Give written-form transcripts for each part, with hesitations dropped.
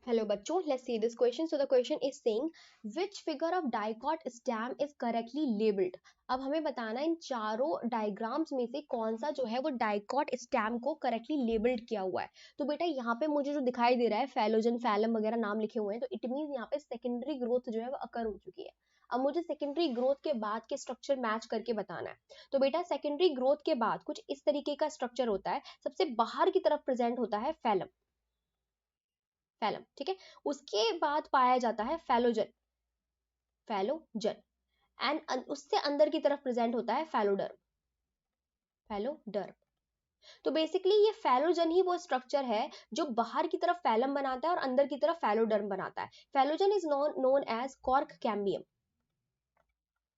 Hello बच्चों, let's see this question. So the question is saying which figure of dicot stem is correctly labeled. अब हमें बताना है इन चारों डायग्राम्स में से कौन सा जो है वो डाइकॉट स्टैम को करेक्टली लेबल्ड किया हुआ है. तो बेटा यहाँ पे मुझे जो दिखाई दे रहा है फैलोजन फैलम वगैरह नाम लिखे हुए हैं, तो इट मीन यहाँ पे सेकेंडरी ग्रोथ जो है वो अकर हो चुकी है. अब मुझे सेकेंडरी ग्रोथ के बाद के स्ट्रक्चर मैच करके बताना है. तो बेटा सेकेंडरी ग्रोथ के बाद कुछ इस तरीके का स्ट्रक्चर होता है. सबसे बाहर की तरफ प्रेजेंट होता है फैलम. फैलम, ठीक है. उसके बाद पाया जाता है फैलोजन. फैलोजन. एंड उससे अंदर की तरफ प्रेजेंट होता है फैलोडर्म. फैलोडर्म. तो बेसिकली ये फैलोजन ही वो स्ट्रक्चर है जो बाहर की तरफ फैलम बनाता है और अंदर की तरफ फैलोडर्म बनाता है. Phellogen is known as cork cambium.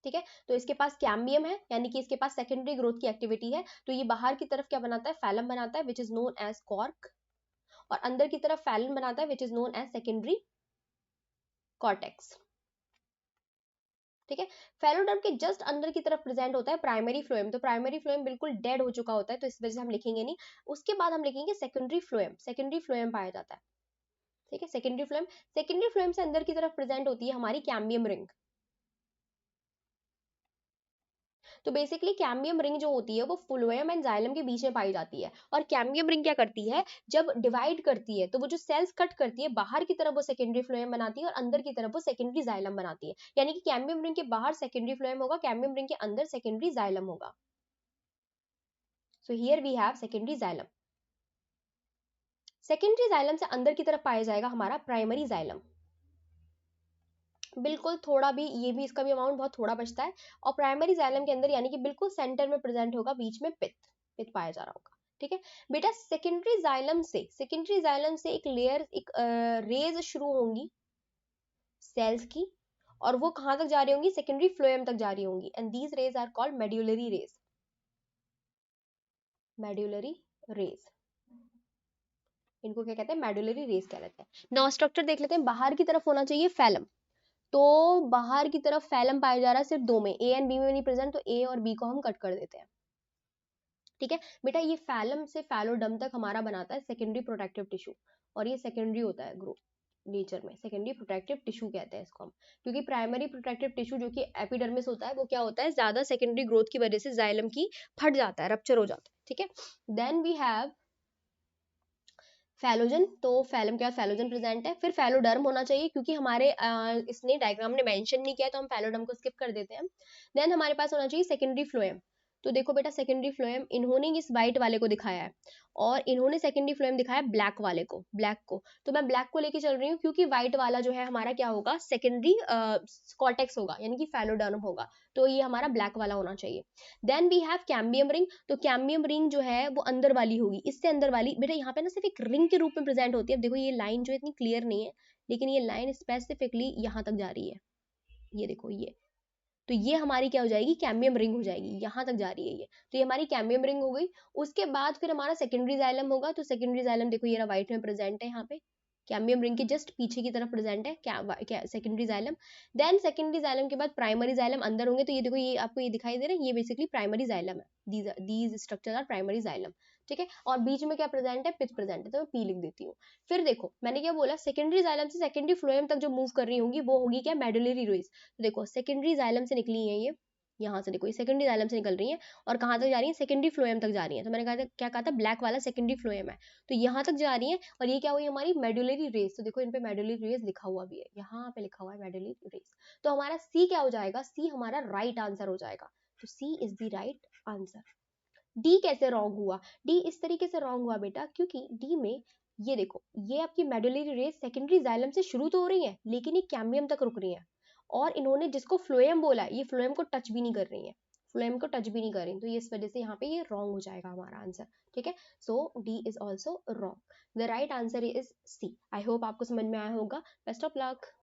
ठीक है. तो इसके पास कैम्बियम है, यानी कि इसके पास सेकेंडरी ग्रोथ की एक्टिविटी है. तो ये बाहर की तरफ क्या बनाता है, फैलम बनाता है, which is known as cork. और अंदर की तरफ फैलन बनाता है, which is known as secondary cortex. ठीक है. फैलोडर्म के जस्ट अंदर की तरफ प्रेजेंट होता है प्राइमरी फ्लोएम. तो प्राइमरी फ्लोएम बिल्कुल डेड हो चुका होता है, तो इस वजह से हम लिखेंगे नहीं. उसके बाद हम लिखेंगे सेकेंडरी फ्लोएम. सेकेंडरी फ्लोएम पाया जाता है. ठीक है. Secondary phloem. सेकेंडरी फ्लोएम से अंदर की तरफ प्रेजेंट होती है हमारी कैम्बियम रिंग. तो बेसिकली कैम्बियम रिंग जो होती है वो फ्लोएम एंड जाइलम के बीच में पाई जाती है. और कैम्बियम रिंग क्या करती है, जब डिवाइड करती है तो वो जो सेल्स कट करती है, बाहर की तरफ वो सेकेंडरी फ्लोएम बनाती है और अंदर की तरफ वो सेकेंडरी जाइलम बनाती है. यानी कि कैम्बियम रिंग के बाहर सेकेंडरी फ्लोएम होगा, कैम्बियम रिंग के अंदर सेकेंडरी जाइलम होगा. So here we have secondary xylem. Secondary xylem से अंदर की तरफ पाया जाएगा हमारा प्राइमरी जाइलम. बिल्कुल थोड़ा भी, ये भी इसका भी अमाउंट बहुत थोड़ा बचता है. और प्राइमरी जाइलम के अंदर यानी कि बिल्कुल सेंटर में प्रेजेंट होगा, बीच में पित्त. पित्त पाया जा रहा होगा. ठीक है बेटा. सेकेंडरी जाइलम से एक लेयर, एक रेज शुरू होंगी सेल्स की. और वो कहां तक जा रही होंगी, सेकेंडरी फ्लोएम तक जा रही होंगी. And these rays are called medullary rays. Medullary rays, इनको क्या कहते हैं, मेडुलरी रेस कहते हैं. नाउ स्ट्रक्चर देख लेते हैं. बाहर की तरफ होना चाहिए फैलम. तो बाहर की तरफ फैलम पाया जा रहा है सिर्फ दो में, ए एंड बी में नहीं प्रेजेंट, तो ए और बी को हम कट कर देते हैं. ठीक है बेटा. ये फैलम से फैलोडम तक हमारा बनाता है सेकेंडरी प्रोटेक्टिव टिश्यू. और ये सेकेंडरी होता है ग्रो नेचर में. सेकेंडरी प्रोटेक्टिव टिश्यू कहते हैं इसको हम, क्योंकि प्राइमरी प्रोटेक्टिव टिश्यू जो कि एपिडर्मिस होता है वो क्या होता है, ज्यादा सेकेंडरी ग्रोथ की वजह से जाइलम की फट जाता है, रप्चर हो जाता है. ठीक है. Then we have phellogen. तो फैलम के बाद फैलोजन प्रेजेंट है. फिर फैलोडर्म होना चाहिए, क्योंकि हमारे इसने डायग्राम ने मेंशन नहीं किया, तो हम फैलोडर्म को स्किप कर देते हैं. देन हमारे पास होना चाहिए सेकेंडरी फ्लोएम. तो देखो बेटा, सेकेंडरी फ्लोएम इन्होंने इस व्हाइट वाले को दिखाया है और इन्होंने सेकेंडरी फ्लोएम दिखाया ब्लैक वाले को, ब्लैक को. तो मैं ब्लैक को लेके चल रही हूँ, क्योंकि व्हाइट वाला जो है हमारा क्या होगा, सेकेंडरी कॉर्टेक्स होगा, यानी कि फैलोडर्म होगा. तो ये हमारा ब्लैक वाला होना चाहिए. Then we have cambium ring. तो कैम्बियम रिंग जो है वो अंदर वाली होगी, इससे अंदर वाली. बेटा यहाँ पे ना सिर्फ एक रिंग के रूप में प्रेजेंट होती है. अब देखो ये लाइन जो इतनी क्लियर नहीं है, लेकिन ये लाइन स्पेसिफिकली यहाँ तक जा रही है. ये देखो ये. तो ये हमारी क्या हो जाएगी, कैम्बियम रिंग हो जाएगी. यहाँ तक जा रही है ये. तो ये हमारी कैम्बियम रिंग हो गई. उसके बाद फिर हमारा सेकेंडरी जाइलम होगा. तो सेकेंडरी जाइलम देखो ये व्हाइट में प्रेजेंट है यहाँ पे, कैम्बियम रिंग के जस्ट पीछे की तरफ प्रेजेंट है क्या secondary xylem. Then secondary xylem के बाद प्राइमरी जाइलम अंदर होंगे. तो ये देखो, ये आपको ये दिखाई दे रहा है, ये बेसिकली प्राइमरी जाइलम है. These structure are primary xylem. ठीक है. और बीच में क्या प्रेजेंट है, पिच प्रेजेंट है. तो मैं पी लिख देती हूँ. फिर देखो मैंने क्या बोला, सेकेंडरी जाइलम से सेकेंडरी फ्लोएम तक जो मूव कर रही होंगी वो होगी क्या, मेडुलरी रेज. तो देखो सेकेंडरी जाइलम से निकली है ये, यहाँ से देखो ये सेकेंडरी जाइलम से निकल रही है और कहाँ तक जा रही है, सेकेंडरी फ्लोएम तक जा रही है. तो मैंने कहा था, क्या कहा था, ब्लैक वाला सेकेंडरी फ्लोएम है. तो यहाँ तक जा रही है. और ये क्या हुई हमारी मेडुलरी रेस. तो देखो इन पे मेडुलरी रेस लिखा हुआ भी है, यहाँ पे लिखा हुआ है मेडुलरी रेस. तो हमारा सी क्या हो जाएगा, सी हमारा राइट आंसर हो जाएगा. तो C is the right answer. D कैसे रॉन्ग हुआ, डी इस तरीके से रॉन्ग हुआ बेटा, क्योंकि डी में ये देखो, ये आपकी मेडुलरी रेस सेकेंडरी जाइलम से शुरू तो हो रही है, लेकिन ये कैम्बियम तक रुक रही है. और इन्होंने जिसको फ्लोएम बोला है, ये फ्लोएम को टच भी नहीं कर रही है, फ्लोएम को टच भी नहीं कर रही. तो ये इस वजह से यहाँ पे ये रॉन्ग हो जाएगा हमारा आंसर. ठीक है. So D is also wrong. The right answer is C. I hope आपको समझ में आया होगा. Best of luck.